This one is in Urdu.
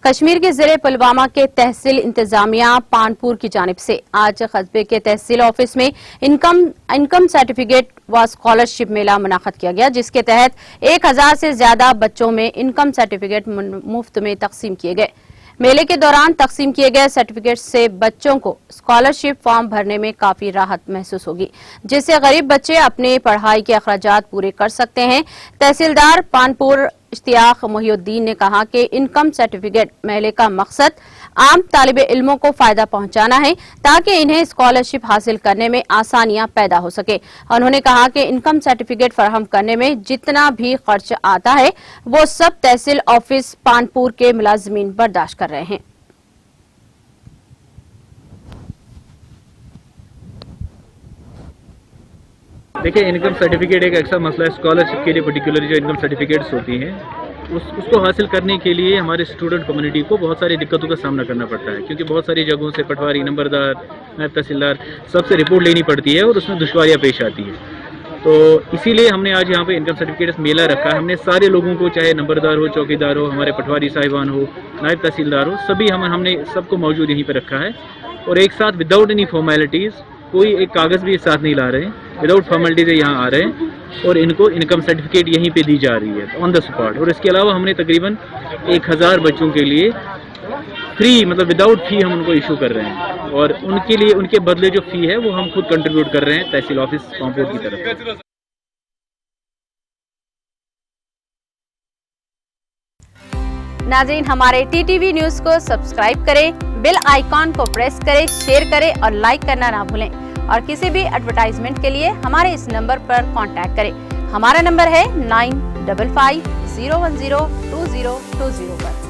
کشمیر کے ضلع پلوامہ کے تحصیل انتظامیہ پانپور کی جانب سے آج قصبے کے تحصیل آفس میں انکم سرٹیفکیٹ و اسکالرشپ میلہ منعقد کیا گیا، جس کے تحت 1000 سے زیادہ بچوں میں انکم سرٹیفکیٹ مفت میں تقسیم کیے گئے۔ میلے کے دوران تقسیم کیے گئے سرٹیفکیٹ سے بچوں کو اسکالرشپ فارم بھرنے میں کافی راحت محسوس ہوگی، جس سے غریب بچے اپنے پڑھائی کے اخراجات پورے کر سکتے ہیں۔ تحصیلدار پانپور اشتیاق محی الدین نے کہا کہ انکم سرٹیفکیٹ میلے کا مقصد عام طالب علموں کو فائدہ پہنچانا ہے تاکہ انہیں اسکالرشپ حاصل کرنے میں آسانیاں پیدا ہو سکے۔ انہوں نے کہا کہ انکم سرٹیفکیٹ فراہم کرنے میں جتنا بھی خرچ آتا ہے وہ سب تحصیل آفس پانپور کے ملازمین برداشت کر رہے ہیں۔ دیکھیں، انکم سرٹیفکیٹ ایک ایسا مسئلہ ہے اسکالرشپ کے لیے پرٹیکولر جو انکم سرٹیفکیٹس ہوتی ہیں اس کو حاصل کرنے کے لیے ہمارے اسٹوڈنٹ کمیونٹی کو بہت ساری دقتوں کا سامنا کرنا پڑتا ہے، کیونکہ بہت ساری جگہوں سے پٹواری، نمبردار، نائب تحصیلدار سب سے رپورٹ لینی پڑتی ہے اور اس میں دشواریاں پیش آتی ہیں۔ تو اسی لیے ہم نے آج یہاں پہ انکم سرٹیفکیٹس میلہ رکھا ہے۔ ہم نے سارے لوگوں کو، چاہے نمبردار ہو، چوکیدار ہو، ہمارے پٹواری صاحبان ہو، نائب تحصیلدار ہو، سبھی ہم نے سب کو موجود یہیں پہ رکھا ہے، اور ایک ساتھ وداؤٹ اینی فارمیلٹیز، کوئی ایک کاغذ بھی ساتھ نہیں لا رہے ہیں، وداؤٹ فارمیلٹیز یہاں آ رہے ہیں اور ان کو انکم سرٹیفکیٹ یہیں پہ دی جا رہی ہے آن دا اسپاٹ۔ اور اس کے علاوہ ہم نے تقریباً 1000 بچوں کے لیے فری، مطلب وداؤٹ فی ہم ان کو ایشو کر رہے ہیں، اور ان کے لیے ان کے بدلے جو فی ہے وہ ہم خود کنٹریبیوٹ کر رہے ہیں تحصیل آفس پانپور کی طرف۔ ناظرین، ہمارے ٹی ٹی وی نیوز کو سبسکرائب کریں، بیل آئیکن کو پریس کریں، شیئر کریں اور لائک کرنا نہ بھولیں، اور کسی بھی ایڈورٹائزمنٹ کے لیے ہمارے اس نمبر پر کانٹیکٹ کریں۔ ہمارا نمبر ہے 9550102020 پر۔